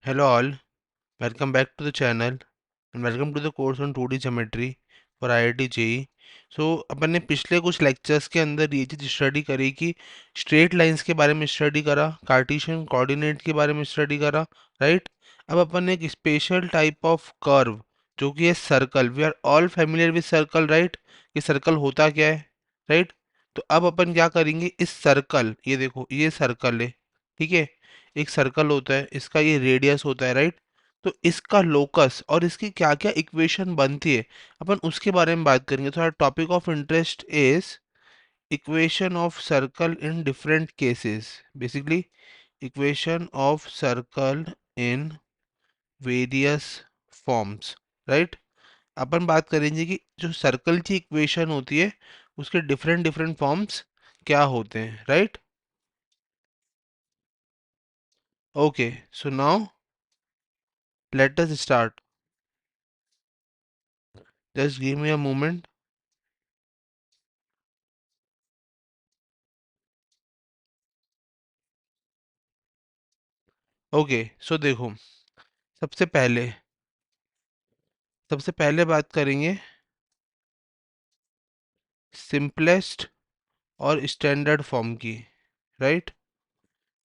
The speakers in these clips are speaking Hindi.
Hello all, welcome back to the channel and welcome to the course on 2D geometry for IIT JEE। अपन ने पिछले कुछ लेक्चर्स के अंदर ये चीज़ स्टडी करी कि स्ट्रेट लाइंस के बारे में स्टडी करा, कार्टेशियन कोऑर्डिनेट के बारे में स्टडी करा, राइट। अब अपन ने एक स्पेशल टाइप ऑफ कर्व जो कि है circle. We are all familiar with circle, right. कि सर्कल होता क्या है, राइट। तो अब अपन क्या करेंगे, इस सर्कल, ये देखो ये सर्कल है, ठीक है। एक सर्कल होता है, इसका ये रेडियस होता है, राइट। तो इसका लोकस और इसकी क्या क्या इक्वेशन बनती है, अपन उसके बारे में बात करेंगे। तो our topic of interest is equation of circle in different cases, basically equation of circle in various forms, right. अपन बात करेंगे कि जो सर्कल की इक्वेशन होती है उसके डिफरेंट डिफरेंट फॉर्म्स क्या होते हैं, right. Okay, so now let us start. Just give me a moment. Okay, so देखो, सबसे पहले सबसे पहले बात करेंगे सिंपलेस्ट और स्टैंडर्ड फॉर्म की, राइट।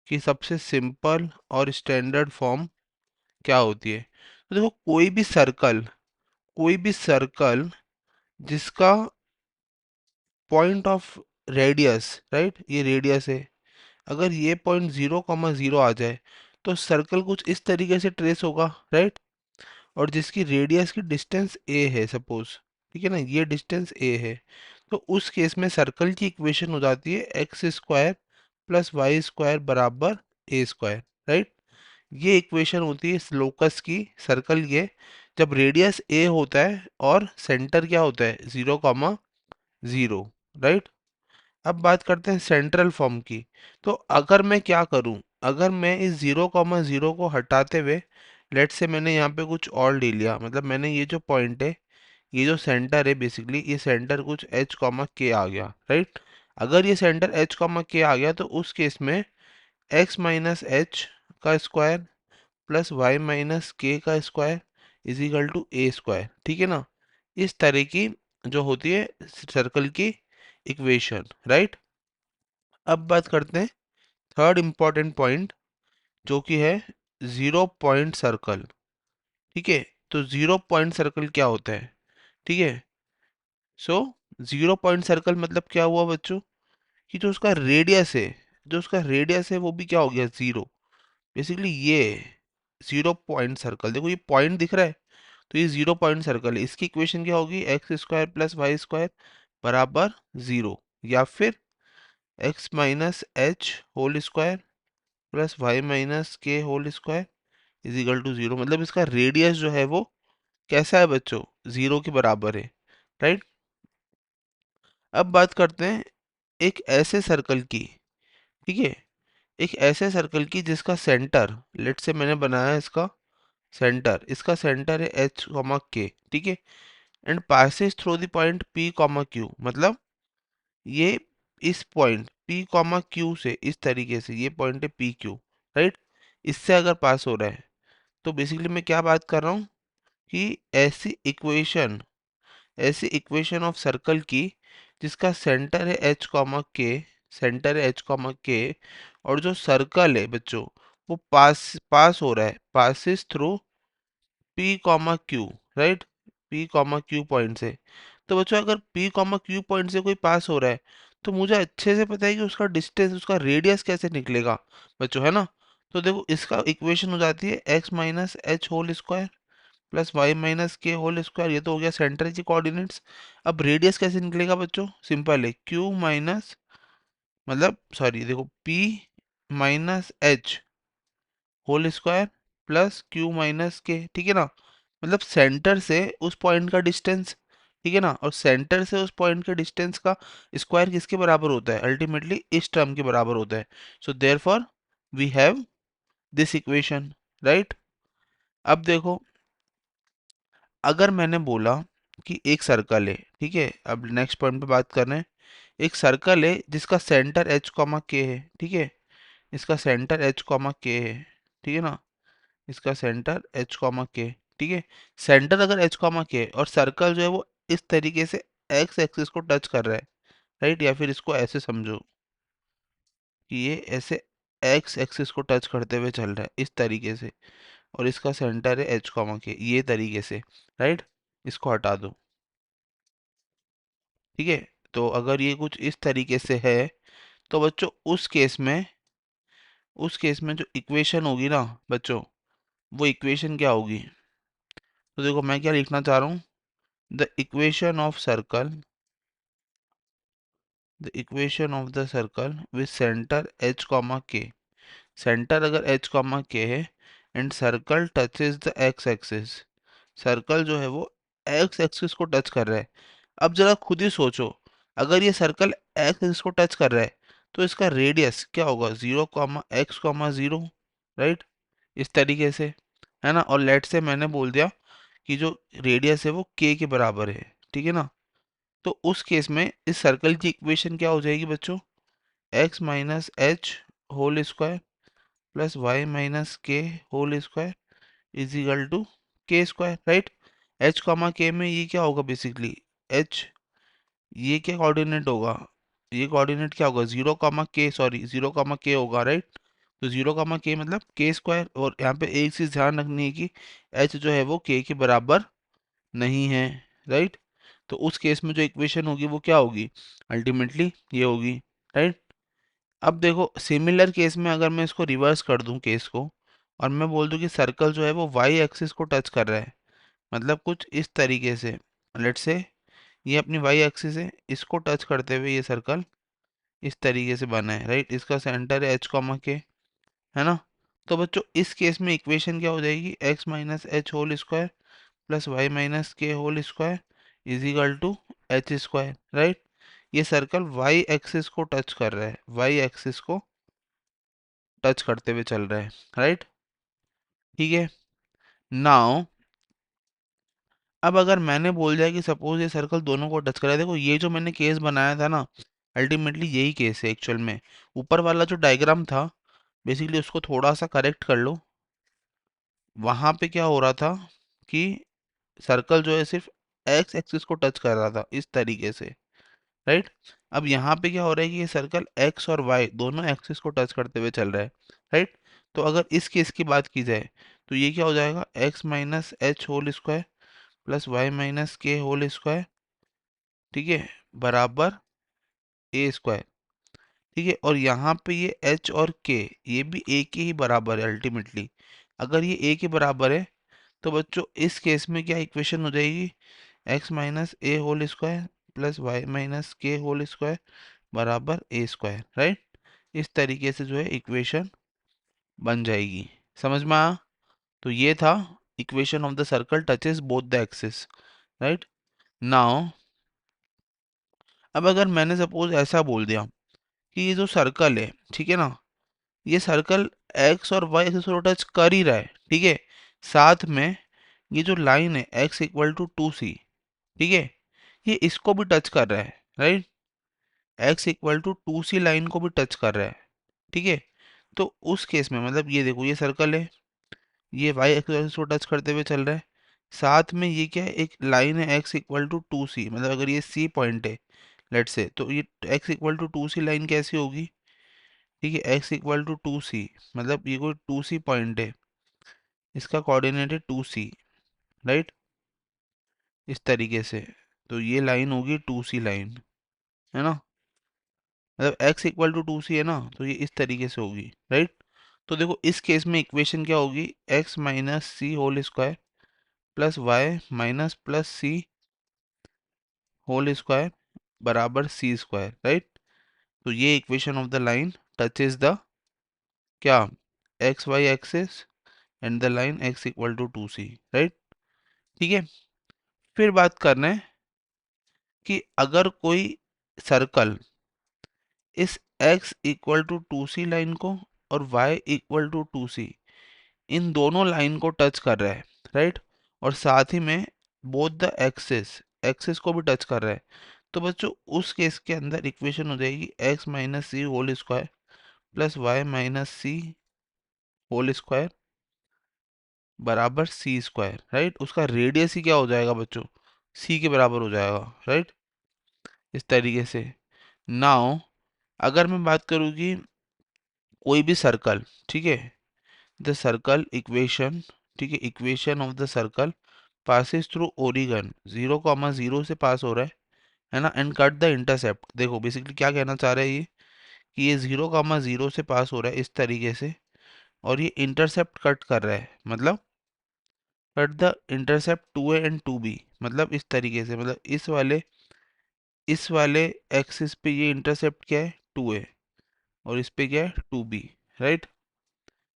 कि सबसे सिंपल और स्टैंडर्ड फॉर्म क्या होती है। तो देखो, कोई भी सर्कल जिसका पॉइंट ऑफ रेडियस, राइट, ये रेडियस है, अगर ये पॉइंट 0,0 आ जाए तो सर्कल कुछ इस तरीके से ट्रेस होगा, राइट। और जिसकी रेडियस की डिस्टेंस ए है सपोज, ठीक है ना, ये डिस्टेंस ए है, तो उस केस में सर्कल की इक्वेशन हो जाती है x square plus y square बराबर ए स्क्वायर, राइट। ये इक्वेशन होती है इस लोकस की, सर्कल के, जब रेडियस ए होता है और सेंटर क्या होता है 0,0, राइट। अब बात करते हैं सेंट्रल फॉर्म की। तो अगर मैं क्या करूं, अगर मैं इस 0,0 को हटाते हुए, लेट से मैंने यहाँ पे कुछ और ले लिया, मतलब मैंने ये जो पॉइंट है, ये जो सेंटर है, बेसिकली ये सेंटर कुछ h कॉमा के आ गया, राइट। अगर ये सेंटर h कॉमा के आ गया तो उस केस में x माइनस एच का square plus y minus k का square is equal to a square, ठीक है ना। इस तरह की जो होती है सर्कल की इक्वेशन, राइट। अब बात करते हैं थर्ड इंपॉर्टेंट पॉइंट, जो कि है जीरो पॉइंट सर्कल, ठीक है। तो जीरो पॉइंट सर्कल क्या होता है, ठीक है। सो जीरो पॉइंट सर्कल मतलब क्या हुआ बच्चों, कि जो उसका रेडियस है वो भी क्या हो गया, जीरो। बेसिकली ये जीरो पॉइंट सर्कल, देखो ये पॉइंट दिख रहा है, तो ये जीरो पॉइंट सर्कल है। इसकी इक्वेशन क्या होगी, x square plus y square बराबर जीरो, या फिर x minus h whole square plus y minus k whole square is equal to zero. मतलब इसका रेडियस जो है वो कैसा है बच्चों, जीरो के बराबर है, राइट। अब बात करते हैं एक ऐसे सर्कल की, ठीक है, एक ऐसे सर्कल की जिसका सेंटर, लेट से मैंने बनाया है इसका सेंटर, इसका सेंटर है एच कॉमा के, ठीक है। And passes through the point P comma Q, मतलब ये इस पॉइंट पी कॉमा क्यू से, इस तरीके से ये पॉइंट है पी क्यू, राइट, इससे अगर पास हो रहा है, तो बेसिकली मैं क्या बात कर रहा हूँ कि ऐसी इक्वेशन ऑफ सर्कल की जिसका सेंटर है एच कॉमा के, सेंटर है एच कॉमा के, और जो सर्कल है बच्चों वो पास पास हो रहा है, passes through P comma Q, right, P comma Q point से। तो बच्चों अगर पी कॉमा क्यू पॉइंट से कोई पास हो रहा है तो मुझे अच्छे से पता है कि उसका डिस्टेंस, उसका रेडियस कैसे निकलेगा बच्चों, है ना। तो देखो इसका इक्वेशन हो जाती है x minus h whole square plus y minus k whole square, ये तो हो गया सेंटर की कोऑर्डिनेट्स। अब रेडियस कैसे निकलेगा बच्चों, सिंपल है, क्यू माइनस, मतलब सॉरी देखो p minus h whole square plus q minus k, ठीक है ना। मतलब सेंटर से उस पॉइंट का डिस्टेंस, ठीक है ना, और सेंटर से उस पॉइंट के डिस्टेंस का स्क्वायर किसके बराबर होता है, अल्टीमेटली इस टर्म के बराबर होता है। So therefore we have this equation, right. अब देखो, अगर मैंने बोला कि एक सर्कल है, ठीक है, अब नेक्स्ट पॉइंट पे बात कर रहे हैं। एक सर्कल है जिसका सेंटर एच कॉमा के है, ठीक है, इसका सेंटर एच कॉमा के है, ठीक है ना। इसका सेंटर एच कॉमा के, ठीक है। सेंटर अगर एच कॉमा के और सर्कल जो है वो इस तरीके से एक्स एक्सिस को टच कर रहा है, राइट, या फिर इसको ऐसे समझो कि ये ऐसे एक्स एक्सिस को टच करते हुए चल रहा है इस तरीके से, और इसका सेंटर है एच कॉमा के, ये तरीके से, राइट। इसको हटा दो, ठीक है। तो अगर ये कुछ इस तरीके से है, तो बच्चों उस केस में जो इक्वेशन होगी ना बच्चों, वो इक्वेशन क्या होगी? तो देखो मैं क्या लिखना चाह रहा हूँ, the equation of circle, the equation of the circle with centre h comma k, centre अगर एच कॉमा के है and circle touches the x axis, circle जो है वो एक्स एक्सिस को टच कर रहा है। अब जरा खुद ही सोचो, अगर ये सर्कल एक्स एक्सिस को टच कर रहा है तो इसका रेडियस क्या होगा? 0, x, 0, राइट, इस तरीके से, है ना। और लेट से मैंने बोल दिया कि जो रेडियस है वो k के बराबर है, ठीक है ना। तो उस केस में इस सर्कल की इक्वेशन क्या हो जाएगी बच्चों? x minus h whole square plus y minus k whole square is equal to k square, right. H comma k में ये क्या होगा बेसिकली? एच, ये क्या कोऑर्डिनेट होगा? ये कोऑर्डिनेट क्या होगा? 0, k, सॉरी 0, k होगा, राइट। तो 0, k मतलब के स्क्वायर, और यहाँ पे एक चीज ध्यान रखनी है कि एच जो है वो के बराबर नहीं है, राइट। तो उस केस में जो इक्वेशन होगी वो क्या होगी? अल्टीमेटली ये होगी, राइट। अब देखो सिमिलर केस में अगर मैं इसको रिवर्स कर दूं केस को, और मैं बोल दूं कि सर्कल जो है वो वाई एक्सिस को टच कर रहा है, मतलब कुछ इस तरीके से, लेट्स से ये अपनी वाई एक्सिस है, इसको टच करते हुए ये सर्कल इस तरीके से बना है, राइट। इसका सेंटर है एच कॉमा के, है ना। तो बच्चों इस केस में इक्वेशन क्या हो जाएगी? X minus h whole square plus y minus k whole square is equal to h square, right. ये सर्कल वाई एक्सिस को टच कर रहा है, वाई एक्सिस को टच करते हुए चल रहा है, राइट, ठीक है। नाउ अब अगर मैंने बोल दिया कि सपोज ये सर्कल दोनों को टच करा है, देखो ये जो मैंने केस बनाया था ना, अल्टीमेटली यही केस है एक्चुअल में। ऊपर वाला जो डायग्राम था बेसिकली उसको थोड़ा सा करेक्ट कर लो। वहां पे क्या हो रहा था कि सर्कल जो है सिर्फ एक्स एक्सिस को टच कर रहा था इस तरीके से, राइट। अब यहाँ पे क्या हो रहा है कि ये सर्कल एक्स और वाई दोनों एक्सिस को टच करते हुए चल रहा है, राइट। तो अगर इस केस की बात की जाए तो ये क्या हो जाएगा? X minus h whole square plus y minus k whole square, ठीक है, बराबर ए स्क्वायर, ठीक है। और यहाँ पे ये एच और के, ये भी ए के ही बराबर है अल्टीमेटली। अगर ये ए के बराबर है तो बच्चों इस केस में क्या इक्वेशन हो जाएगी? X minus a whole square plus y minus k whole square बराबर ए स्क्वायर, राइट। इस तरीके से जो है इक्वेशन बन जाएगी। समझ में आया? तो ये था equation of the circle touches both the axis, right. Now अब अगर मैंने सपोज ऐसा बोल दिया कि ये जो सर्कल है, ठीक है ना, ये सर्कल एक्स और वाई एक्सिस को टच कर ही रहा है, ठीक है। साथ में ये जो लाइन है एक्स इक्वल टू 2c, ठीक है, ये इसको भी टच कर रहा है, right. X equal to 2c line को भी टच कर रहा है, ठीक है। तो उस केस में मतलब ये देखो ये सर्कल है, ये वाई एक्सिस को टच करते हुए चल रहा है, साथ में ये क्या है? एक लाइन है एक्स इक्वल टू 2c, मतलब अगर ये सी पॉइंट है लेट से, तो ये x equal to 2c line कैसी होगी? ठीक है, एक्स इक्वल टू 2c, मतलब ये कोई 2c पॉइंट है, इसका कोऑर्डिनेट है 2c, राइट, इस तरीके से। तो ये लाइन होगी 2c लाइन, है ना, मतलब x इक्वल टू 2c है ना, तो ये इस तरीके से होगी, राइट। तो देखो इस केस में इक्वेशन क्या होगी? x minus c whole square plus y minus plus c whole square बराबर सी स्क्वायर, राइट। तो ये equation of the line touches the क्या? X y axis and the line x equal to 2c, right, ठीक है। फिर बात करना है कि अगर कोई सर्कल इस x equal to 2c line को और y इक्वल टू 2c, इन दोनों लाइन को टच कर रहा है, राइट, और साथ ही में बोथ द एक्सिस, एक्सिस को भी टच कर रहा है, तो बच्चों उस केस के अंदर इक्वेशन हो जाएगी x minus c whole square plus y minus c whole square बराबर सी स्क्वायर, राइट। उसका रेडियस ही क्या हो जाएगा बच्चों, सी के बराबर हो जाएगा, राइट। इस तरीके से नाउ अगर मैं बात करूँ कि कोई भी सर्कल, ठीक है, द सर्कल इक्वेशन, ठीक है, equation of the circle passes through Oregon, 0,0 से पास हो रहा है ना, एंड कट द इंटरसेप्ट। देखो बेसिकली क्या कहना चाह रहा है ये, कि ये 0,0 से पास हो रहा है इस तरीके से, और ये इंटरसेप्ट कट कर रहा है, मतलब cut the intercept 2a and 2b, मतलब इस तरीके से, मतलब इस वाले एक्सिस पे ये इंटरसेप्ट क्या है 2a, और इस पे क्या है 2b, राइट।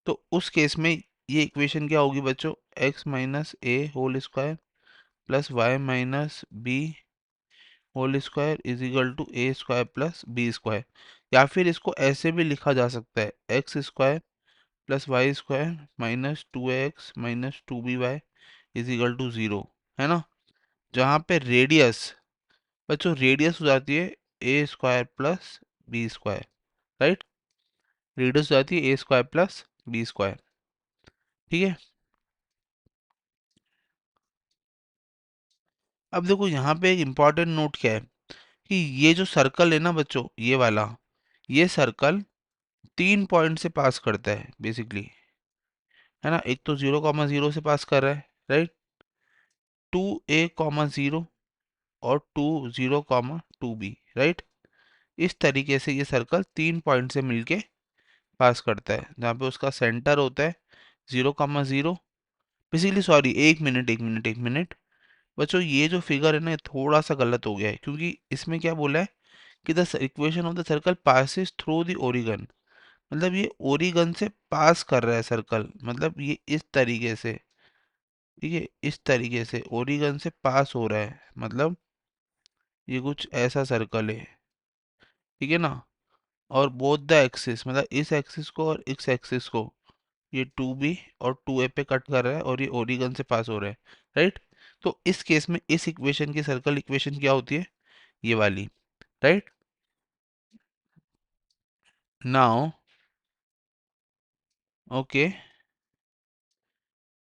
तो उस केस में ये इक्वेशन क्या होगी बच्चों, x minus a whole square plus y minus b whole square is equal to a square plus b square. या फिर इसको ऐसे भी लिखा जा सकता है, x square plus y square minus 2x minus 2by is equal to 0, है ना। जहाँ पे रेडियस, बच्चों रेडियस हो जाती है a square plus b square, right. Radius हो जाती है a square plus b square, ठीक है। अब देखो यहाँ पे एक इम्पॉर्टेंट नोट क्या है, कि ये जो सर्कल है ना बच्चों, ये वाला, ये सर्कल 3 पॉइंट से पास करता है बेसिकली, है ना। एक तो 0,0 से पास कर रहा है, राइट, 2a,0 और 2 0,2b, राइट। इस तरीके से ये सर्कल 3 पॉइंट से मिलके पास करता है, जहाँ पे उसका सेंटर होता है 0,0। बेसिकली सॉरी, एक मिनट बच्चों, ये जो फिगर है ना, ये थोड़ा सा गलत हो गया है, क्योंकि इसमें क्या बोला है कि the equation of the circle passes through the Oregon, मतलब ये ओरिगन से पास कर रहा है सर्कल, मतलब ये इस तरीके से, ठीक है, इस तरीके से ओरिगन से पास हो रहा है, मतलब ये कुछ ऐसा सर्कल है, ठीक है ना। और बोथ द एक्सिस, मतलब इस एक्सिस को और इस एक्सिस को, ये 2b और 2a पे कट कर रहा है, और ये ओरिगन से पास हो रहा है, राइट। तो इस केस में इस इक्वेशन की सर्कल इक्वेशन क्या होती है, ये वाली, राइट। नाउ ओके,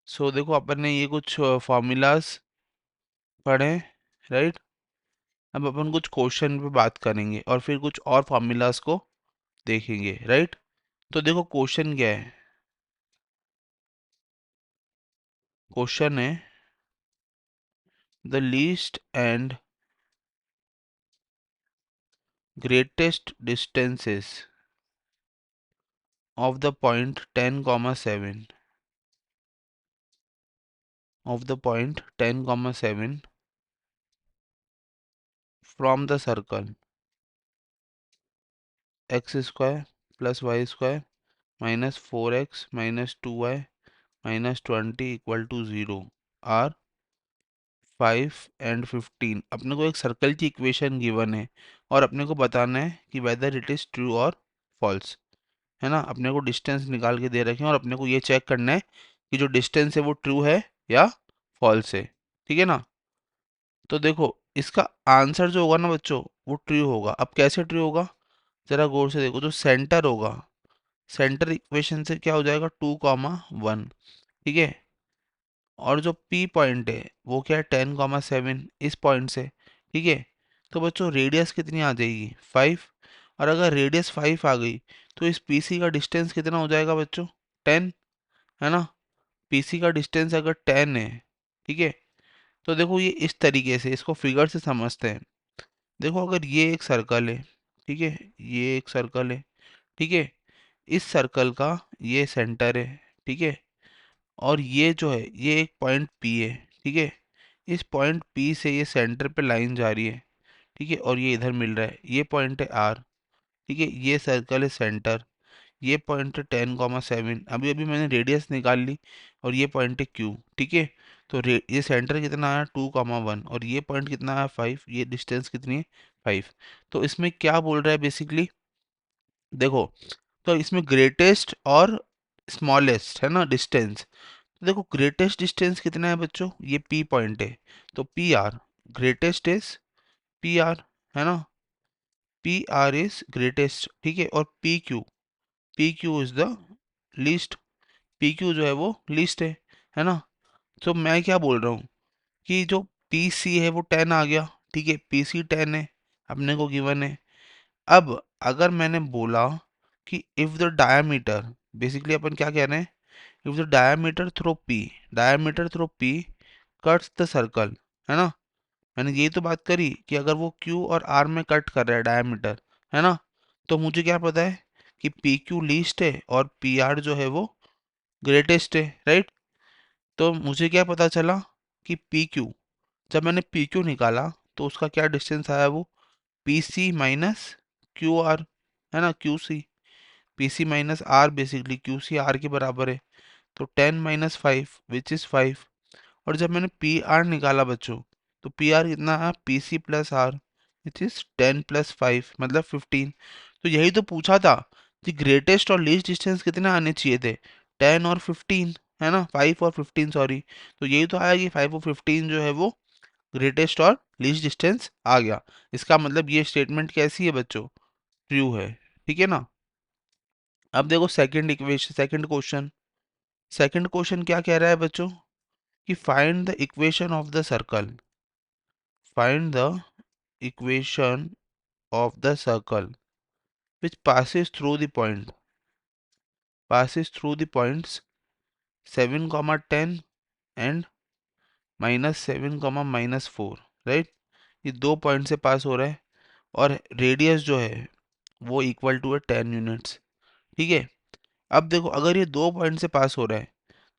सो देखो अपन ने ये कुछ फॉर्मूलाज पढ़े, राइट। अब अपन कुछ क्वेश्चन पे बात करेंगे और फिर कुछ और फॉर्मूलाज को देखेंगे, राइट। तो देखो क्वेश्चन क्या है, क्वेश्चन है the least and greatest distances of the point 10,7 of the point 10,7 from the circle x square plus y square minus 4x minus 2y minus 20 equal to 0 are 5 and 15। अपने को एक सर्कल की इक्वेशन गिवन है और अपने को बताना है कि वेदर इट इज ट्रू और फॉल्स, है ना। अपने को डिस्टेंस निकाल के दे रखे हैं और अपने को ये चेक करना है कि जो डिस्टेंस है वो ट्रू है या फॉल्स है, ठीक है ना। तो देखो इसका आंसर जो होगा ना बच्चों, वो ट्रू होगा। अब कैसे ट्रू होगा, जरा गौर से देखो, जो सेंटर होगा, सेंटर इक्वेशन से क्या हो जाएगा 2,1, ठीक है। और जो पी पॉइंट है वो क्या है 10,7 इस पॉइंट से, ठीक है। तो बच्चों रेडियस कितनी आ जाएगी 5, और अगर रेडियस 5 आ गई तो इस पीसी का डिस्टेंस कितना हो जाएगा बच्चों 10, है ना। पीसी का डिस्टेंस अगर 10 है, ठीक है, तो देखो ये इस तरीके से इसको फिगर से समझते हैं। देखो अगर ये एक सर्कल है, ठीक है, ये एक सर्कल है, ठीक है, इस सर्कल का ये सेंटर है, ठीक है, और ये जो है ये एक पॉइंट पी है, ठीक है। इस पॉइंट पी से ये सेंटर पे लाइन जा रही है, ठीक है, और ये इधर मिल रहा है, ये पॉइंट है आर, ठीक है, ये सर्कल है सेंटर, ये पॉइंट है 10,7, अभी अभी मैंने रेडियस निकाल ली, और ये पॉइंट है क्यू, ठीक है। तो ये सेंटर कितना आया 2,1, और ये पॉइंट कितना आया 5, ये डिस्टेंस कितनी है 5। तो इसमें क्या बोल रहा है बेसिकली, देखो, तो इसमें ग्रेटेस्ट और स्मॉलेस्ट है ना डिस्टेंस। तो देखो ग्रेटेस्ट डिस्टेंस कितना है बच्चों, ये पी पॉइंट है, तो P R, greatest is P R, है ना। पी आर इज ग्रेटेस्ट, ठीक है, और P Q is the least, P Q जो है वो लीस्ट है। है ना। तो मैं क्या बोल रहा हूँ कि जो पी सी है वो 10 आ गया, ठीक है, पी सी 10 है, अपने को गिवन है। अब अगर मैंने बोला कि इफ द डायामीटर, बेसिकली अपन क्या कह रहे हैं, if the diameter through P cuts the circle, है ना। मैंने यही तो बात करी कि अगर वो क्यू और आर में कट कर रहा है डायमीटर, है ना, तो मुझे क्या पता है कि पी क्यू लीस्ट है और पी आर जो है वो ग्रेटेस्ट है, राइट। तो मुझे क्या पता चला कि पी क्यू, जब मैंने पी क्यू निकाला तो उसका क्या डिस्टेंस आया, वो p c minus q r, है ना, q c, p c minus r, basically q c r के बराबर है। तो 10 - 5 विच इज़ 5। और जब मैंने पी आर निकाला बच्चों, तो पी आर कितना है, p c plus r which is 10 + 5 मतलब 15। तो यही तो पूछा था कि ग्रेटेस्ट और लीस्ट डिस्टेंस कितने आने चाहिए थे, 10 और 15, है ना, 5 और 15 सॉरी। तो यही तो आया कि 5 और 15 जो है वो ग्रेटेस्ट और लीस्ट डिस्टेंस आ गया। इसका मतलब ये स्टेटमेंट कैसी है बच्चों, ट्रू है, ठीक है ना। अब देखो सेकंड इक्वेशन, सेकंड क्वेश्चन क्या कह रहा है बच्चों कि find the equation of the circle, find the equation of the circle which passes through the points 7 10 and -7 -4, right. ये दो पॉइंट से पास हो रहा है और रेडियस जो है वो इक्वल टू है 10 यूनिट्स, ठीक है। अब देखो अगर ये दो पॉइंट से पास हो रहा है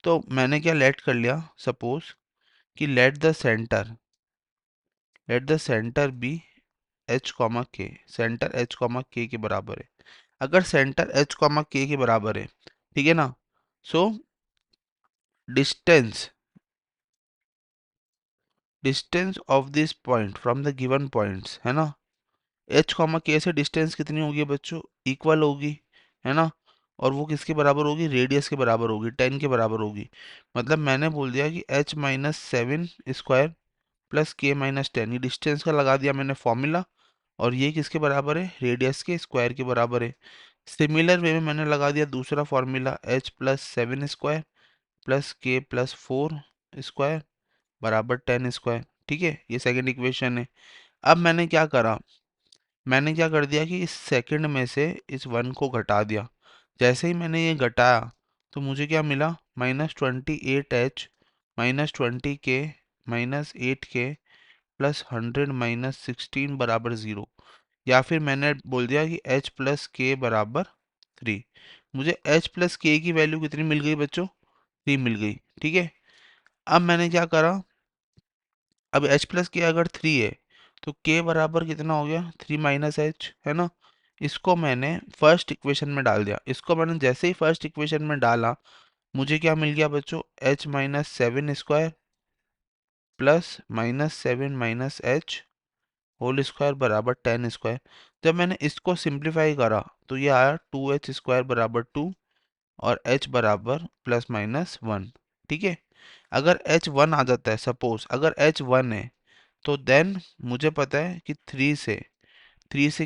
तो मैंने क्या लेट कर लिया, सपोज कि let the center be h comma k, center h comma k बराबर है। अगर सेंटर एच कॉमा के के बराबर है, ठीक है ना, so distance distance of this point from the given points, है ना, एच कॉमा के से डिस्टेंस कितनी होगी बच्चों, इक्वल होगी, है ना। और वो किसके बराबर होगी, रेडियस के बराबर होगी, 10 के बराबर होगी। मतलब मैंने बोल दिया कि h - 7² प्लस k - 10, ये डिस्टेंस का लगा दिया मैंने फॉर्मूला, और ये किसके बराबर है, रेडियस के स्क्वायर के बराबर है। सिमिलर वे में मैंने लगा दिया दूसरा फॉर्मूला, h + 7² प्लस k + 4² बराबर 10², ठीक है, ये सेकंड इक्वेशन है। अब मैंने क्या कर दिया कि इस सेकंड में से इस वन को घटा दिया। जैसे ही मैंने ये घटाया तो मुझे क्या मिला, -28h -20k -8k प्लस 100 - 16 बराबर 0। या फिर मैंने बोल दिया कि h + k बराबर 3। मुझे h + k की वैल्यू कितनी मिल गई बच्चों, 3 मिल गई, ठीक है। अब मैंने क्या करा, अब h + k अगर 3 है तो k बराबर कितना हो गया, 3 - h, है ना। इसको मैंने फर्स्ट इक्वेशन में डाल दिया, इसको मैंने जैसे ही फर्स्ट इक्वेशन में डाला मुझे क्या मिल गया बच्चों, h - 7² plus -7 - h whole square बराबर 10²। जब मैंने इसको सिंप्लीफाई करा तो ये आया 2h² बराबर 2 और h बराबर ±1, ठीक है। अगर h 1 आ जाता है, सपोज अगर h 1 है तो देन मुझे पता है कि 3 से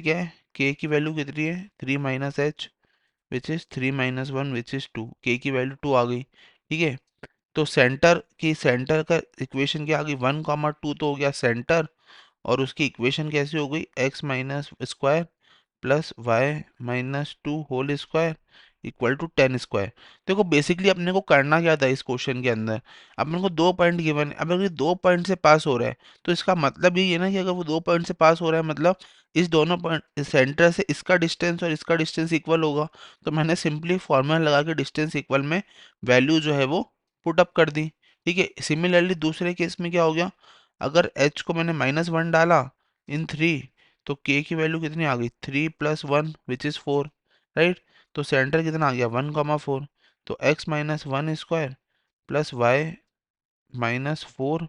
क्या है, k की वैल्यू कितनी है, 3 - h which is 3 - 1 which is 2, k की वैल्यू 2 आ गई, ठीक है। तो सेंटर का इक्वेशन क्या आ गई, 1 2 तो हो गया सेंटर, और उसकी इक्वेशन कैसी हो गई, x - square plus y - 2 whole square equal to 10²। देखो बेसिकली अपने को करना क्या था इस क्वेश्चन के अंदर, अपने को दो पॉइंट गिवन है। अब अगर ये दो पॉइंट से पास हो रहा है तो इसका मतलब यही है ना कि अगर वो दो पॉइंट से पास हो रहा है मतलब इस दोनों पॉइंट सेंटर से इसका डिस्टेंस और इसका डिस्टेंस इक्वल होगा। तो मैंने सिंपली फॉर्मूला लगा के डिस्टेंस इक्वल में वैल्यू जो है वो पुट अप कर दी, ठीक है। सिमिलरली दूसरे केस में क्या हो गया, अगर h को मैंने -1 डाला इन 3 तो k की वैल्यू कितनी आ गई, 3 + 1 विच इज़ 4, राइट। तो सेंटर कितना आ गया, 1 4। तो x - 1² प्लस y - 4²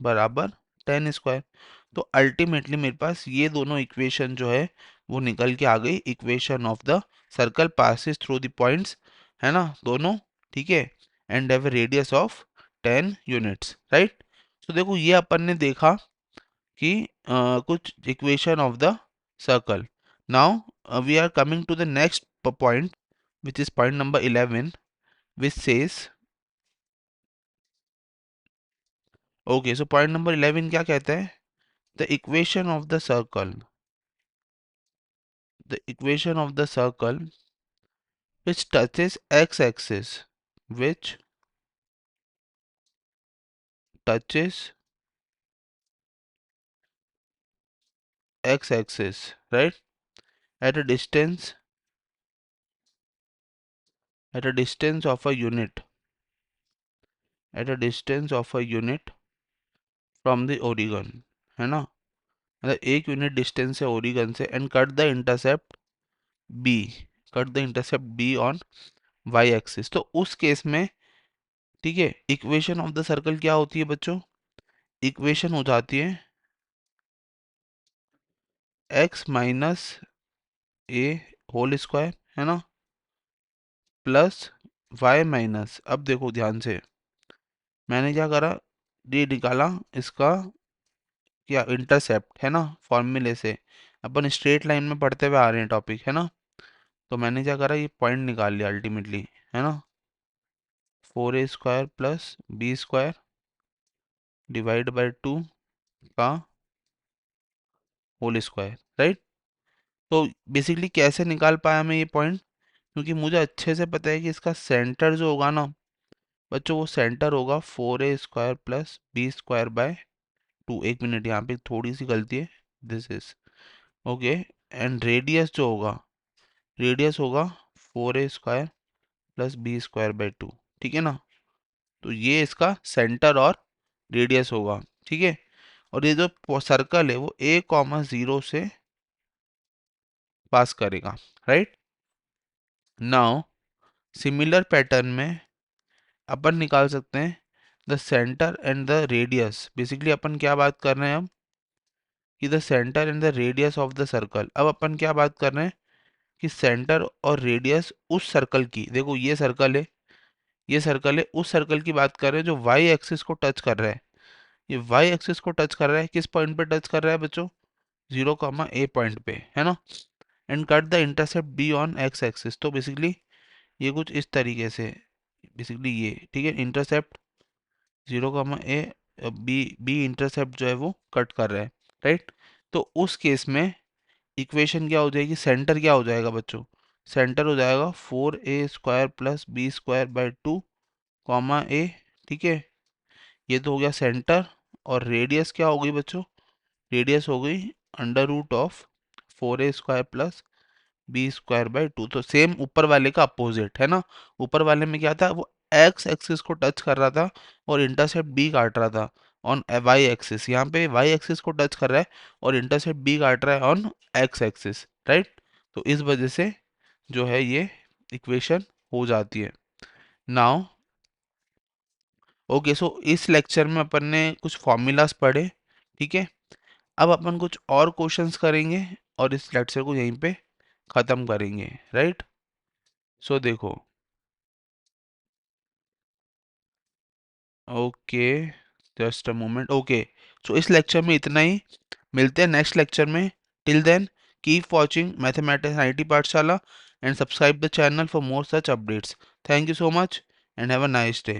बराबर 10²। तो अल्टीमेटली मेरे पास ये दोनों इक्वेशन जो है वो निकल के आ गई, equation of the circle passes through the points, है ना, दोनों, ठीक है, and have a radius of 10 units, right. तो देखो ये अपन ने देखा कि कुछ equation of the circle. Now we are coming to the next point which is point number 11 which says okay, so point number 11 क्या कहता है? The equation of the circle, the equation of the circle which touches x axis, which touches x axis, right, at a distance, at a distance of a unit, at a distance of a unit from the origin, है ना? मतलब 1 यूनिट डिस्टेंस है ओरिगन से, and cut the intercept b, cut the intercept b on y axis. तो उस केस में, ठीक है, इक्वेशन ऑफ द सर्कल क्या होती है बच्चों? इक्वेशन हो जाती है x minus a whole square, है ना, प्लस y माइनस, अब देखो ध्यान से, मैंने क्या करा, ये निकाला इसका क्या इंटरसेप्ट, है ना, फॉर्मूले से अपन स्ट्रेट लाइन में पढ़ते हुए आ रहे हैं टॉपिक, है ना। तो मैंने क्या करा, ये पॉइंट निकाल लिया अल्टीमेटली, है ना, 4a² plus b² divide by 2 का होल स्क्वायर, राइट। तो बेसिकली कैसे निकाल पाया मैं ये पॉइंट? क्योंकि मुझे अच्छे से पता है कि इसका सेंटर जो होगा ना बच्चों, वो सेंटर होगा 4a² प्लस b² बाय 2। एक मिनट, यहाँ पे थोड़ी सी गलती है, this is okay. And radius जो होगा, रेडियस होगा 4a² प्लस b² बाई 2, ठीक है ना। तो ये इसका सेंटर और रेडियस होगा, ठीक है। और ये जो सर्कल है वो a,0 से पास करेगा, राइट। नाउ सिमिलर पैटर्न में अपन निकाल सकते हैं the centre and the radius. Basically अपन क्या बात कर रहे हैं अब, कि the centre and the radius of the circle. अब अपन क्या बात कर रहे हैं कि सेंटर और रेडियस उस सर्कल की, देखो ये सर्कल है, ये सर्कल है, उस सर्कल की बात कर रहे हैं जो वाई एक्सिस को टच कर रहा है। ये वाई एक्सिस को टच कर रहा है, किस पॉइंट पे टच कर रहा है बच्चों? 0, a पॉइंट पे, है ना। And cut the intercept b on x axis. तो बेसिकली ये कुछ इस तरीके से, बेसिकली ये, ठीक है, इंटरसेप्ट 0, a, बी इंटरसेप्ट जो है वो कट कर रहा है, राइट। तो उस केस में इक्वेशन क्या हो जाएगी, सेंटर क्या हो जाएगा बच्चों? सेंटर हो जाएगा 4a² plus b² by 2, a, ठीक है। ये तो हो गया सेंटर। और रेडियस क्या हो गई बच्चों? रेडियस हो गई √of 4a² plus b² by 2। तो सेम ऊपर वाले का अपोजिट, है ना। ऊपर वाले में क्या था, वो x एक्सिस को टच कर रहा था और इंटरसेप्ट b काट रहा था ऑन y एक्सिस। यहाँ पे y एक्सिस को टच कर रहा है और इंटरसेप्ट b काट रहा है ऑन x एक्सिस, राइट। तो इस वजह से जो है ये इक्वेशन हो जाती है। नाउ ओके, सो इस लेक्चर में अपन ने कुछ फॉर्मूलाज पढ़े, ठीक है। अब अपन कुछ और क्वेश्चंस करेंगे और इस लेक्चर को यहीं पे ख़त्म करेंगे, राइट। सो देखो, okay, just a moment, okay. So इस लेक्चर में इतना ही, मिलते हैं नेक्स्ट लेक्चर में। Till then keep watching mathematics IT Pathshala and subscribe the channel for more such updates. Thank you so much and have a nice day.